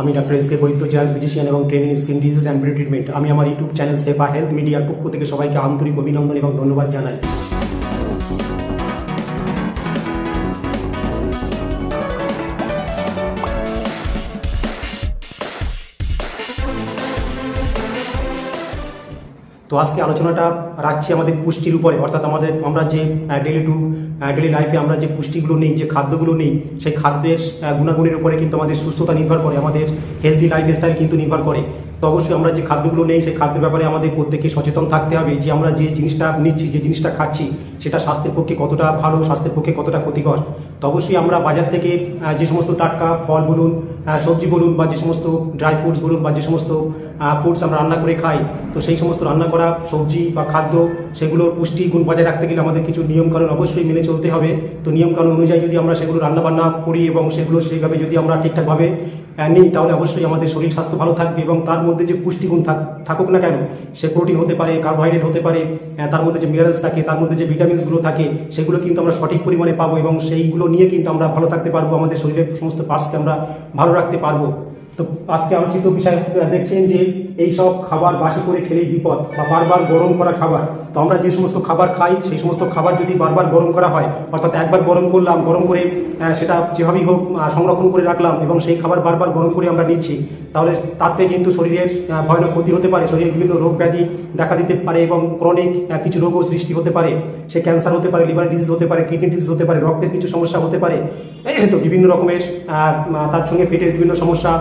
আমি doctor S K বৈদ্য, general physician এবং training skin disease and beauty treatment. আমি আমার ইউটিউব চ্যানেল সেফা হেলথ মিডিয়ার পক্ষ থেকে সবাইকে আন্তরিক অভিনন্দন এবং ধন্যবাদ জানাই। তো আজকে আলোচনাটা রাখছি আমাদের পুষ্টির উপরে, অর্থাৎ আমরা যে ডেলি লাইফে আমরা যে পুষ্টিগুলো নিই, যে খাদ্যগুলো নিই, সেই খাদ্যের গুণাগুণের উপরে কিন্তু আমাদের সুস্থতা নির্ভর করে, আমাদের হেলদি লাইফস্টাইল কিন্তু নির্ভর করে। তো অবশ্যই আমরা যে খাদ্যগুলো নেই সেই খাদ্যের ব্যাপারে আমাদের প্রত্যেককে সচেতন থাকতে হবে যে আমরা যে জিনিসটা নিচ্ছি, যে জিনিসটা খাচ্ছি, সেটা স্বাস্থ্যের পক্ষে কতটা ভালো, স্বাস্থ্যের পক্ষে কতটা ক্ষতিকর। তো অবশ্যই আমরা বাজার থেকে যে সমস্ত টাটকা ফল বলুন, সবজি বলুন, বা যে সমস্ত ড্রাই ফ্রুটস বলুন, বা যে সমস্ত ফুডস আমরা রান্না করে খাই, তো সেই সমস্ত রান্না করা সবজি বা খাদ্য সেগুলোর পুষ্টি গুণ বজায় রাখতে গেলে আমাদের কিছু নিয়মকানুন অবশ্যই মেনে চলতে হবে। তো নিয়মকানুন অনুযায়ী যদি আমরা সেগুলো রান্নাবান্না করি এবং সেগুলো সেইভাবে যদি আমরা ঠিকঠাকভাবে নিই, তাহলে অবশ্যই আমাদের শরীর স্বাস্থ্য ভালো থাকবে। এবং তার মধ্যে যে পুষ্টিগুণ থাকুক না কেন, সে প্রোটিন হতে পারে, কার্বোহাইড্রেট হতে পারে, তার মধ্যে যে মিনারেলস থাকে, তার মধ্যে যে ভিটামিনসগুলো থাকে, সেগুলো কিন্তু আমরা সঠিক পরিমাণে পাবো এবং সেইগুলো নিয়ে কিন্তু আমরা ভালো থাকতে পারবো, আমাদের শরীরের সমস্ত পার্টসকে আমরা ভালো রাখতে পারবো। তো আজকে আলোচিত বিষয় দেখছেন যে এই সব খাবার বাসি করে খেলেই বিপদ, বা বারবার গরম করা খাবার। তো আমরা যে সমস্ত খাবার খাই সেই সমস্ত খাবার যদি বারবার গরম করা হয়, অর্থাৎ একবার গরম করলাম, গরম করে সেটা যেভাবেই হোক সংরক্ষণ করে রাখলাম এবং সেই খাবার বারবার গরম করে আমরা নিচ্ছি, তাহলে তাতে কিন্তু শরীরের ভয়ানক ক্ষতি হতে পারে, শরীরে বিভিন্ন রোগ ব্যাধি দেখা দিতে পারে এবং ক্রনিক কিছু রোগও সৃষ্টি হতে পারে। সে ক্যান্সার হতে পারে, লিভার ডিজিজ হতে পারে, কিডনি ডিজিজ হতে পারে, রক্তের কিছু সমস্যা হতে পারে। তো বিভিন্ন রকমের তার সঙ্গে পেটের বিভিন্ন সমস্যা,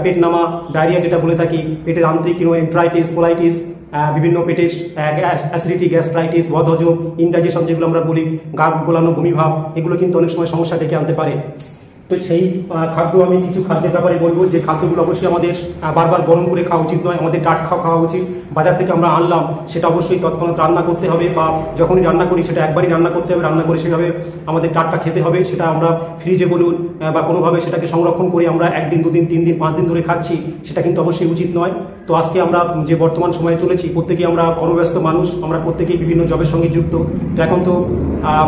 পেট নামা, ডায়রিয়া যেটা বলে থাকি, পেটের আন্ত্রিক এন্ট্রাইটিস, কোলাইটিস, বিভিন্ন পেটের অ্যাসিডিটি, গ্যাস্ট্রাইটিস, বদহজম, ইনডাইজেশন যেগুলো আমরা বলি, গা গোলানো, বমিভাব, এগুলো কিন্তু অনেক সময় সমস্যা ডেকে আনতে পারে। তো সেই খাদ্য আমি কিছু খাদ্যের ব্যাপারে বলবো যে খাদ্যগুলো অবশ্যই আমাদের বারবার গরম করে খাওয়া উচিত নয়, আমাদের টাটকা খাওয়া উচিত। বাজার থেকে আমরা আনলাম, সেটা অবশ্যই তৎক্ষণাৎ রান্না করতে হবে, বা যখনই রান্না করি সেটা একবারই রান্না করতে হবে, রান্না করে সেভাবে আমাদের টাটকা খেতে হবে। সেটা আমরা ফ্রিজে বলুন বা কোনোভাবে সেটাকে সংরক্ষণ করে আমরা 1 দিন 2 দিন 3 দিন 5 দিন ধরে খাচ্ছি, সেটা কিন্তু অবশ্যই উচিত নয়। তো আজকে আমরা যে বর্তমান সময়ে চলেছি, প্রত্যেকেই আমরা কর্মব্যস্ত মানুষ, আমরা প্রত্যেকেই বিভিন্ন জবের সঙ্গে যুক্ত। তো এখন তো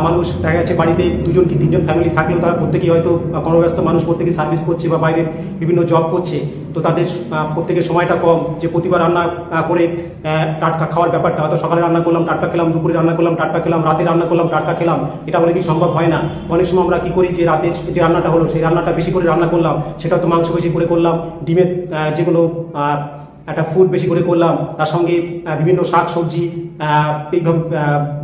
মানুষ দেখা যাচ্ছে বাড়িতে 2জন কি 3জন ফ্যামিলি থাকলেও তারা প্রত্যেকেই হয়তো কর্মব্যস্ত মানুষ, প্রত্যেকে সার্ভিস করছে বা বাইরে বিভিন্ন জব করছে। তো তাদের প্রত্যেকের সময়টা কম যে প্রতিবার রান্না করে টাটকা খাওয়ার ব্যাপারটা, হয়তো সকালে রান্না করলাম টাটকা খেলাম, দুপুরে রান্না করলাম টাটকা খেলাম, রাতে রান্না করলাম টাটকা খেলাম, এটা অনেকই সম্ভব হয় না। অনেক সময় আমরা কি করি যে রাতে যে রান্নাটা হলো সেই রান্নাটা বেশি করে রান্না করলাম, সেটা তো মাংস বেশি করে করলাম, ডিমের যেগুলো একটা ফুড বেশি করে করলাম, তার সঙ্গে বিভিন্ন শাক সবজি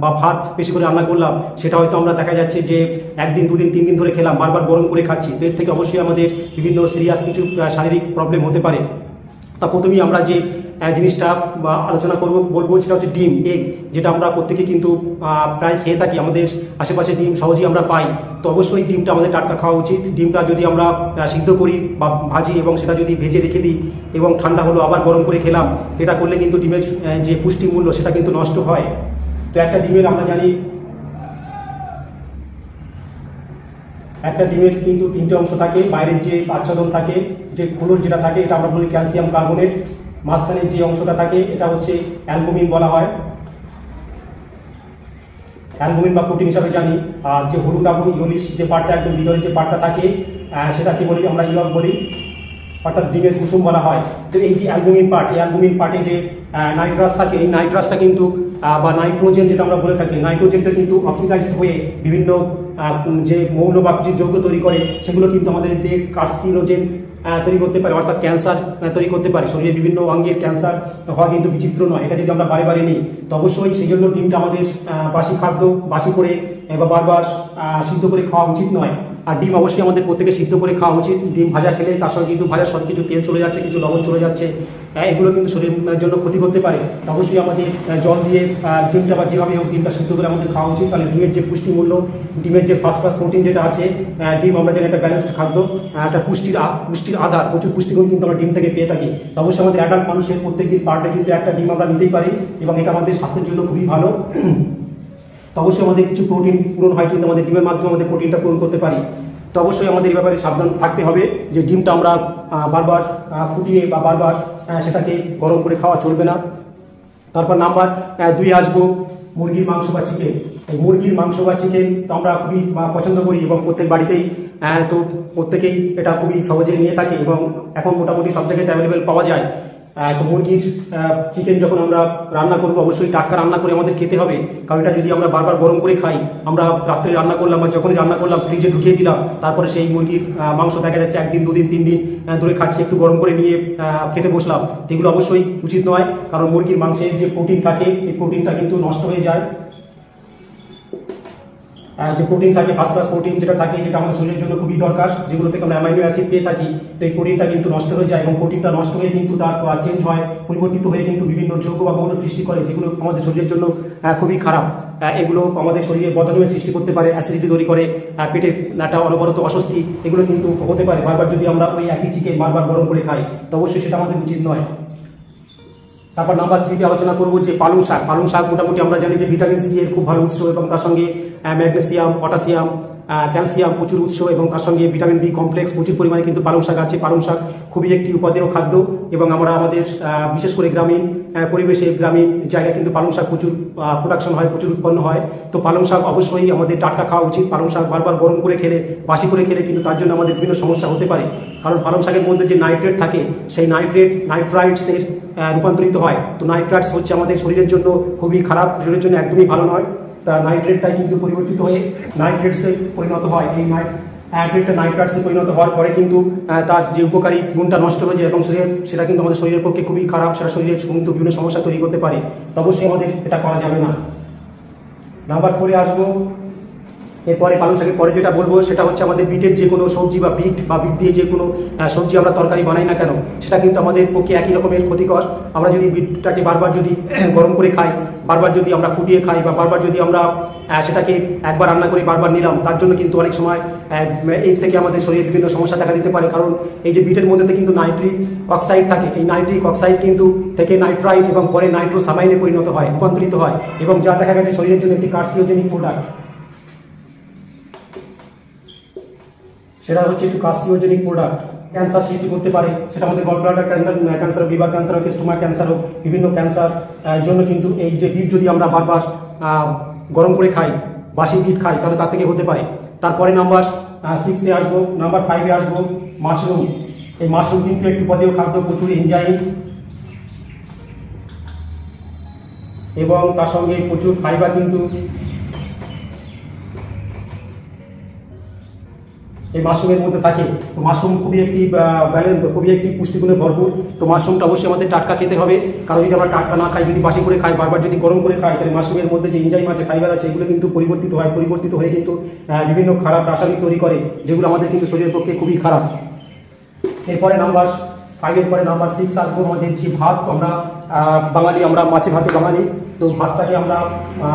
বা ভাত বেশি করে রান্না করলাম, সেটা হয়তো আমরা দেখা যাচ্ছে যে 1 দিন 2 দিন 3 দিন ধরে খেলাম, বারবার গরম করে খাচ্ছি। তো এর থেকে অবশ্যই আমাদের বিভিন্ন সিরিয়াস কিছু শারীরিক প্রবলেম হতে পারে। তা প্রথমেই আমরা যে জিনিসটা আলোচনা বলবো সেটা হচ্ছে ডিম, এগ, যেটা আমরা প্রত্যেকে কিন্তু প্রায় খেয়ে থাকি, আমাদের আশেপাশে ডিম সহজেই আমরা পাই। তো অবশ্যই ডিমটা আমাদের টাটকা খাওয়া উচিত। ডিমটা যদি আমরা সিদ্ধ করি বা ভাজি এবং সেটা যদি ভেজে রেখে দিই এবং ঠান্ডা হলো আবার গরম করে খেলাম, এটা করলে কিন্তু ডিমের যে পুষ্টি মূল্য সেটা কিন্তু নষ্ট হয়। তো একটা ডিমের আমরা জানি একটা ডিমের কিন্তু 3টে অংশ থাকে। বাইরের যে আচ্ছাদন থাকে, যে খোলস যেটা থাকে, এটা আমরা বলি ক্যালসিয়াম কার্বনেট। মাঝখানের যে অংশটা থাকে এটা হচ্ছে অ্যালবুমিন বলা হয়, অ্যালবুমিন বা প্রোটিন হিসাবে জানি। আর যে হলুদ আবু ইউলিশ যে পার্টটা, একদম ভিতরে যে পার্টটা থাকে, সেটাকে বলি আমরা ইয়ক বলি, অর্থাৎ ডিমের কুসুম বলা হয়। তো এই যে অ্যালবুমিন পার্ট, এই অ্যালবুমিন পার্টে যে নাইট্রাস থাকে, এই নাইট্রাসটা কিন্তু বা নাইট্রোজেন যেটা আমরা বলে থাকি, নাইট্রোজেনটা কিন্তু অক্সিডাইজড হয়ে বিভিন্ন যে মৌল বা কিছু যৌগ তৈরি করে, সেগুলো কিন্তু আমাদের দেহে কার্সিনোজেন তৈরি করতে পারে, অর্থাৎ ক্যান্সার তৈরি করতে পারে। শরীরের বিভিন্ন অঙ্গের ক্যান্সার হওয়া কিন্তু বিচিত্র নয়, এটা যদি আমরা বারে বারে নিই। তো অবশ্যই সেই জন্য ডিমটা আমাদের বাসি খাদ্য, বাসি করে বা বারবার সিদ্ধ করে খাওয়া উচিত নয়। আর ডিম অবশ্যই আমাদের প্রত্যেকে সিদ্ধ করে খাওয়া উচিত। ডিম ভাজা খেলে তার সঙ্গে কিন্তু ভাজার সব কিছু তেল চলে যাচ্ছে, কিছু লবণ চলে যাচ্ছে, এগুলো কিন্তু শরীরের জন্য ক্ষতি করতে পারে। তো অবশ্যই আমাদের জল দিয়ে ডিমটা বা যেভাবে হোক ডিমটা সিদ্ধ করে আমাদের খাওয়া উচিত। তাহলে ডিমের যে পুষ্টি মূল্য, ডিমের যে ফার্স্ট ক্লাস প্রোটিন যেটা আছে, ডিম আমরা জানি একটা ব্যালেন্সড খাদ্য, একটা পুষ্টির আধার, প্রচুর পুষ্টিগুণ কিন্তু আমরা ডিম থেকে পেয়ে থাকি। তো অবশ্যই আমাদের অ্যাডাল্ট মানুষের প্রত্যেকদিন পার কিন্তু একটা ডিম আমরা নিতেই পারি এবং এটা আমাদের স্বাস্থ্যের জন্য খুবই ভালো। তো অবশ্যই আমাদের কিছু প্রোটিন পূরণ হয়, কিন্তু আমাদের ডিমের মাধ্যমে আমাদের প্রোটিনটা পূরণ করতে পারি। তো অবশ্যই আমাদের এই ব্যাপারে সাবধান থাকতে হবে যে ডিমটা আমরা বারবার ফুটিয়ে বা বারবার সেটাকে গরম করে খাওয়া চলবে না। তারপর নাম্বার 2 আসবো মুরগির মাংস বা চিকেন। এই মুরগির মাংস বা চিকেন তো আমরা খুবই পছন্দ করি এবং প্রত্যেক বাড়িতেই তো প্রত্যেকেই এটা খুবই সহজে নিয়ে থাকে এবং এখন মোটামুটি সব জায়গায় অ্যাভেলেবেল পাওয়া যায়। তো মুরগির চিকেন যখন আমরা রান্না করবো অবশ্যই টাটকা রান্না করে আমাদের খেতে হবে, কারণ এটা যদি আমরা বারবার গরম করে খাই, আমরা রাত্রে রান্না করলাম বা যখনই রান্না করলাম ফ্রিজে ঢুকিয়ে দিলাম, তারপরে সেই মুরগির মাংস দেখা যাচ্ছে 1 দিন 2 দিন 3 দিন ধরে খাচ্ছি, একটু গরম করে নিয়ে খেতে বসলাম, এগুলো অবশ্যই উচিত নয়। কারণ মুরগির মাংসের যে প্রোটিন থাকে এই প্রোটিনটা কিন্তু নষ্ট হয়ে যায়। যে প্রোটিন থাকে ফার্স্ট ক্লাস প্রোটিন যেটা থাকে, যেটা আমাদের শরীরের জন্য খুবই দরকার, যেগুলো থেকে আমরা অ্যামাইনো অ্যাসিড পেয়ে থাকি, তো এই প্রোটিনটা কিন্তু নষ্ট হয়ে যায় এবং প্রোটিনটা নষ্ট হয়ে কিন্তু তার চেঞ্জ হয়, পরিবর্তিত হয়ে কিন্তু বিভিন্ন যৌগ বা মৌল সৃষ্টি করে, যেগুলো আমাদের শরীরের জন্য খুবই খারাপ। এগুলো আমাদের শরীরে বদহজমের সৃষ্টি করতে পারে, অ্যাসিডিটি তৈরি করে, পেটের একটা অনবরত অস্বস্তি এগুলো কিন্তু হতে পারে বারবার যদি আমরা ওই একই চিকেন বারবার গরম করে খাই, তো অবশ্যই সেটা আমাদের উচিত নয়। তারপর নাম্বার 3 আলোচনা করবো যে পালং শাক। পালং শাক মোটামুটি আমরা জানি যে ভিটামিন সি এর খুব ভালো উৎস এবং তার সঙ্গে ম্যাগনেসিয়াম, পটাশিয়াম, ক্যালসিয়াম প্রচুর উৎস এবং তার সঙ্গে ভিটামিন বি কমপ্লেক্স প্রচুর পরিমাণে কিন্তু পালং শাক আছে। পালং শাক খুবই একটি উপাদেয় খাদ্য এবং আমরা আমাদের বিশেষ করে গ্রামীণ পরিবেশে, গ্রামীণ জায়গায় কিন্তু পালং শাক প্রচুর প্রোডাকশন হয়, প্রচুর উৎপন্ন হয়। তো পালং শাক অবশ্যই আমাদের টাটকা খাওয়া উচিত। পালং শাক বারবার গরম করে খেলে, বাসি করে খেলে কিন্তু তার জন্য আমাদের বিভিন্ন সমস্যা হতে পারে, কারণ পালং শাকের মধ্যে যে নাইট্রেট থাকে সেই নাইট্রাইটসের রূপান্তরিত হয়। তো নাইট্রাইটস হচ্ছে আমাদের শরীরের জন্য খুবই খারাপ, শরীরের জন্য একদমই ভালো নয়। তা নাইট্রেটটা কিন্তু পরিবর্তিত হয়ে নাইট্রেটসে পরিণত হয়। এই নাইট্রেটসে পরিণত হওয়ার পরে কিন্তু তার যে উপকারী গুণটা নষ্ট হয়ে যায় এবং সেটা কিন্তু আমাদের শরীরের পক্ষে খুবই খারাপ, সেটা শরীরের কিন্তু বিভিন্ন সমস্যা তৈরি করতে পারে। তো অবশ্যই আমাদের এটা করা যাবে না। নাম্বার 4 আসবো। এরপরে পালং শাকের পরে যেটা বলবো সেটা হচ্ছে আমাদের বিটের যে কোনো সবজি বা বিট দিয়ে যে কোনো সবজি আমরা তরকারি বানাই না কেন, সেটা কিন্তু আমাদের পক্ষে একই রকমের ক্ষতিকর। আমরা যদি বিটটাকে বারবার যদি গরম করে খাই, বারবার যদি আমরা ফুটিয়ে খাই বা বারবার যদি আমরা সেটাকে একবার রান্না করে বারবার নিলাম, তার জন্য কিন্তু অনেক সময় এই থেকে আমাদের শরীরে বিভিন্ন সমস্যা দেখা দিতে পারে। কারণ এই যে বিটের মধ্যে কিন্তু নাইট্রিক অক্সাইড থাকে, এই নাইট্রিক অক্সাইড কিন্তু থেকে নাইট্রাইট এবং পরে নাইট্রোসামাইনে পরিণত হয়, রূপান্তরিত হয় এবং যা দেখা গেছে শরীরের জন্য একটি কার্সিনোজেনিক প্রোডাক্ট। সেটা হচ্ছে একটু কার্সিনোজেনিক প্রোডাক্ট, ক্যান্সার সৃষ্টি করতে পারে। সেটা আমাদের গলব্লাডার ক্যান্সার হোক, লিভার ক্যান্সার হোক, স্টোমাক ক্যান্সার হোক, বিভিন্ন ক্যান্সার জন্য কিন্তু এই যে বিট যদি আমরা বারবার গরম করে খাই, বাসি বিট খাই, তাহলে তার থেকে হতে পারে। তারপরে নাম্বার 6 আসবো। নাম্বার 5 আসবো মাশরুম। এই মাশরুম কিন্তু একটি উপাদেয় খাদ্য, প্রচুর এনজাইম এবং তার সঙ্গে প্রচুর ফাইবার কিন্তু এই মাশরুমের মধ্যে থাকে। তো মাশরুম খুবই একটি পুষ্টিগুণে ভরপুর। তো মাশরুমটা অবশ্যই আমাদের টাটকা খেতে হবে, কারণ যদি আমরা টাটকা না খাই, যদি বাসি করে খাই, বারবার যদি গরম করে খাই, তাহলে মাশরুমের মধ্যে যে এনজাইম আছে, ফাইবার আছে, এগুলো কিন্তু পরিবর্তিত হয়ে কিন্তু বিভিন্ন খারাপ রাসায়নিক তৈরি করে, যেগুলো আমাদের কিন্তু শরীরের পক্ষে খুবই খারাপ। এরপরে নাম্বার 5 পরে নাম্বার 6 আসবো আমাদের যে ভাত। তো আমরা বাঙালি, আমরা মাছে ভাতে বাঙালি, তো ভাতটাকে আমরা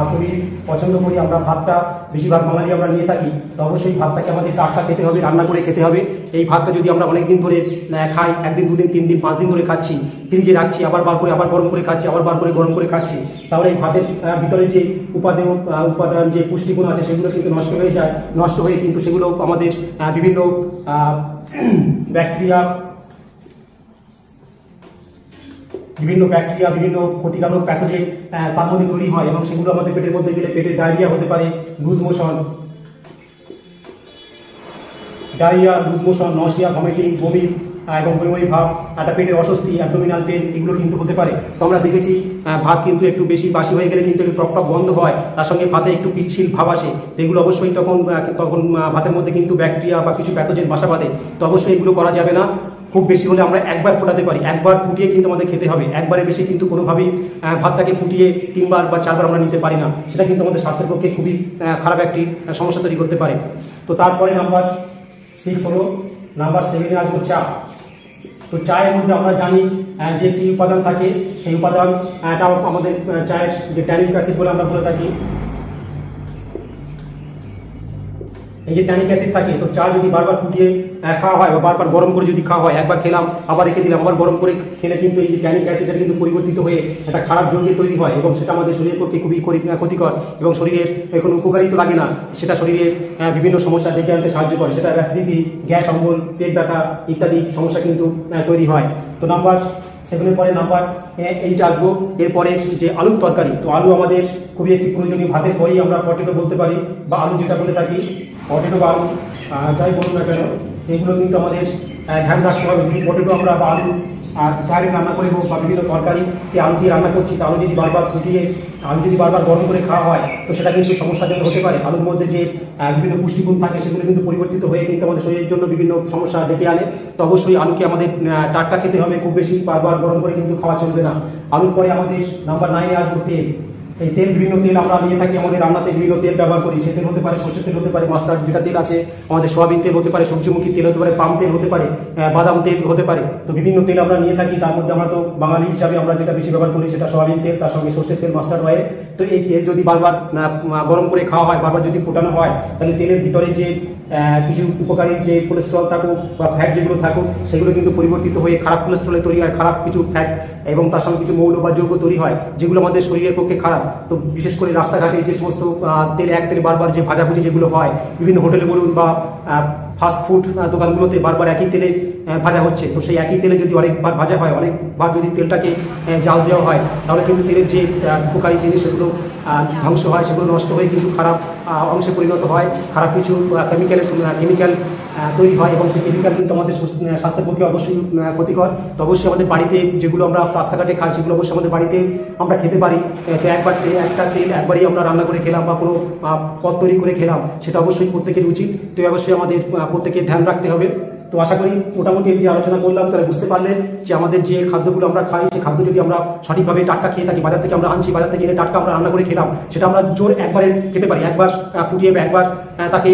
খুবই পছন্দ করি। আমরা ভাতটা বেশিরভাগ বাঙালি আমরা নিয়ে থাকি। তো অবশ্যই ভাতটাকে আমাদের টাটকা খেতে হবে, রান্না করে খেতে হবে। এই ভাতটা যদি আমরা অনেক দিন ধরে খাই, 1 দিন 2 দিন 3 দিন 5 দিন ধরে খাচ্ছি, ফ্রিজে রাখছি, আবার বার করে আবার গরম করে খাচ্ছি, আবার বার করে গরম করে খাচ্ছি, তাহলে এই ভাতের ভিতরে যে উপাদান যে পুষ্টিগুণ আছে সেগুলো কিন্তু নষ্ট হয়ে যায়। নষ্ট হয়ে কিন্তু সেগুলো আমাদের বিভিন্ন ব্যাকটেরিয়া, বিভিন্ন ক্ষতিকারক প্যাথোজেন তার মধ্যে তৈরি হয় এবং সেগুলো আমাদের পেটের মধ্যে গেলে পেটের ডায়রিয়া হতে পারে, লুজ মোশন, নসিয়া, ভমিটিং, বমি এবং বমি ভাব, একটা পেটের অস্বস্তি, অ্যাবডোমিনাল পেন, এগুলো কিন্তু হতে পারে। তো আমরা দেখেছি ভাত কিন্তু একটু বেশি বাসি হয়ে গেলে কিন্তু একটু টক গন্ধ হয়, তার সঙ্গে ভাতে একটু পিচ্ছিল ভাব আসে। তো এগুলো অবশ্যই তখন ভাতের মধ্যে কিন্তু ব্যাকটেরিয়া বা কিছু প্যাথোজেন বাসা বাঁধে। তো অবশ্যই এগুলো করা যাবে না। খুব বেশি হলে আমরা একবার ফোটাতে পারি, একবার ফুটিয়ে কিন্তু আমাদের খেতে হবে। একবারে বেশি কিন্তু কোনোভাবেই ভাতটাকে ফুটিয়ে 3 বার বা 4 বার আমরা নিতে পারি না, সেটা কিন্তু আমাদের স্বাস্থ্যের পক্ষে খুবই খারাপ একটি সমস্যা তৈরি করতে পারে। তো তারপরে নাম্বার 6 হলো, নাম্বার 7 আসবো চা। তো চায়ের মধ্যে আমরা জানি যে একটি উপাদান থাকে, সেই উপাদানটাও আমাদের চায়ের যে ট্যানিক অ্যাসিড বলে আমরা বলে থাকি, এই যে ট্যানিক অ্যাসিড থাকে, তো চা যদি বারবার ফুটিয়ে খাওয়া হয় বা বারবার গরম করে যদি খাওয়া হয়, একবার খেলাম আবার রেখে দিলাম আবার গরম করে খেলে কিন্তু এই যে ট্যানিক অ্যাসিডটা কিন্তু পরিবর্তিত হয়ে একটা খারাপ যৌগে তৈরি হয় এবং সেটা আমাদের শরীরের পক্ষে খুবই ক্ষতিকর এবং শরীরের কোনো উপকারী তো লাগে না, সেটা শরীরে বিভিন্ন সমস্যা ডেকে আনতে সাহায্য করে। সেটা অ্যাসিডিটি, গ্যাস অম্বল, পেট ব্যথা ইত্যাদি সমস্যা কিন্তু তৈরি হয়। তো নাম্বার 7-এর পরে নাম্বার 8 আসবো। এরপরে যে আলুর তরকারি, তো আলু আমাদের খুবই একটি প্রয়োজনীয়, ভাতের পরেই আমরা পটেটো বলতে পারি বা আলু যেটা বলে থাকি, পটেটো বা আলু যাই বলুন না কেন, এগুলো কিন্তু আমাদের ধ্যান রাখতে হবে। যদি পটেটো আমরা বা আলু ডাইরেক্ট রান্না করে হোক বা বিভিন্ন তরকারি আলু দিয়ে রান্না করছি, তো আলু যদি বারবার ফুটিয়ে আলু যদি বারবার গরম করে খাওয়া হয় তো সেটা কিন্তু সমস্যাজনক হতে পারে। আলুর মধ্যে যে বিভিন্ন পুষ্টিগুণ থাকে সেগুলো কিন্তু পরিবর্তিত হয়ে কিন্তু আমাদের শরীরের জন্য বিভিন্ন সমস্যা ডেকে আনে। তো অবশ্যই আলুকে আমাদের টাটকা খেতে হবে, খুব বেশি বারবার গরম করে কিন্তু খাওয়া চলবে না। আলুর পরে আমাদের নাম্বার 9-এ আসবো তেল। এই তেল, বিভিন্ন তেল আমরা নিয়ে থাকি, আমাদের রান্নাতে বিভিন্ন তেল ব্যবহার করি। সে তেল হতে পারে সর্ষের তেল, হতে পারে মাস্টার্ড যেটা তেল আছে, আমাদের সয়াবিন তেল হতে পারে, সূর্যমুখী তেল হতে পারে, পাম তেল হতে পারে, বাদাম তেল হতে পারে। তো বিভিন্ন তেল আমরা নিয়ে থাকি, তার মধ্যে আমরা তো বাঙালি হিসাবে আমরা যেটা বেশি ব্যবহার করি সেটা সয়াবিন তেল, তার সঙ্গে সর্ষের তেল, মাস্টার্ড অয়েল। তো এই তেল যদি বারবার গরম করে খাওয়া হয়, বারবার যদি ফোটানো হয়, তাহলে তেলের ভিতরে যে কিছু উপকারী যে কোলেস্ট্রল থাকুক বা ফ্যাট যেগুলো থাকুক সেগুলো কিন্তু পরিবর্তিত হয়ে খারাপ কোলেস্ট্রলে তৈরি হয়, খারাপ কিছু ফ্যাট এবং তার সঙ্গে কিছু মৌল বা যৌগ তৈরি হয় যেগুলো আমাদের শরীরের পক্ষে খারাপ। তো বিশেষ করে রাস্তাঘাটে যে সমস্ত তেল, এক তেল বারবার যে ভাজাভুজি যেগুলো হয়, বিভিন্ন হোটেলে বলুন বা ফাস্ট ফুড দোকানগুলোতে বারবার একই তেলে ভাজা হচ্ছে, তো সেই একই তেলে যদি অনেকবার ভাজা হয়, অনেকবার যদি তেলটাকে জাল দেওয়া হয়, তাহলে কিন্তু তেলের যে উপকারী জিনিস সেগুলো ধ্বংস হয়, সেগুলো নষ্ট হয়ে কিন্তু খারাপ অংশে পরিণত হয়, খারাপ কিছু কেমিক্যাল তৈরি হয় এবং সেই কেমিক্যাল কিন্তু আমাদের স্বাস্থ্যের পক্ষে অবশ্যই ক্ষতিকর। তো অবশ্যই আমাদের বাড়িতে যেগুলো আমরা রাস্তাঘাটে খাই সেগুলো অবশ্যই আমাদের বাড়িতে আমরা খেতে পারি। তো একটা তেল একবারই আমরা রান্না করে খেলাম বা কোনো পদ তৈরি করে খেলাম, সেটা অবশ্যই প্রত্যেকের উচিত। তো অবশ্যই আমাদের প্রত্যেকের ধ্যান রাখতে হবে। তো আশা করি মোটামুটি যে আলোচনা করলাম তারা বুঝতে পারলেন যে আমাদের যে খাদ্যগুলো আমরা খাই, সেই খাদ্য যদি আমরা সঠিকভাবে টাটকা খেয়ে থাকি, বাজার থেকে আমরা আনছি, বাজার থেকে এনে টাটকা আমরা রান্না করে খেলাম, সেটা আমরা জোর একবারে খেতে পারি, একবার ফুটিয়ে একবার তাকে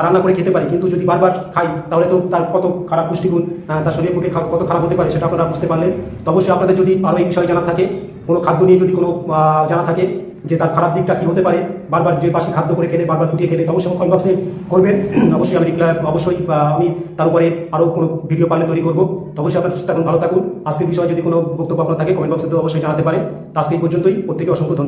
রান্না করে খেতে পারি। কিন্তু যদি বারবার খাই তাহলে তো তার কত খারাপ পুষ্টিগুণ তার শরীরের পক্ষে কত খারাপ হতে পারে সেটা আপনারা বুঝতে পারলেন। তো অবশ্যই আপনাদের যদি আরও এই বিষয়ে জানা থাকে, কোনো খাদ্য নিয়ে যদি কোনো জানা থাকে যে তার খারাপ দিকটা কি হতে পারে, বারবার যে বাসি খাদ্য করে খেলে, বারবার ফুটিয়ে খেলে, অবশ্যই কমেন্ট বক্সে করবেন। অবশ্যই আমি অবশ্যই আমি তার উপরে আরও কোনো ভিডিও পারলে তৈরি করবো। তো অবশ্যই আপনার সুস্থ থাকুন, ভালো থাকুন। আজকের বিষয়ে যদি কোনো বক্তব্য আপনার থাকে কমেন্ট বক্সে তো অবশ্যই জানাতে পারে। তো আজকে এই পর্যন্তই, প্রত্যেকে অসংখ্য ধন্যবাদ।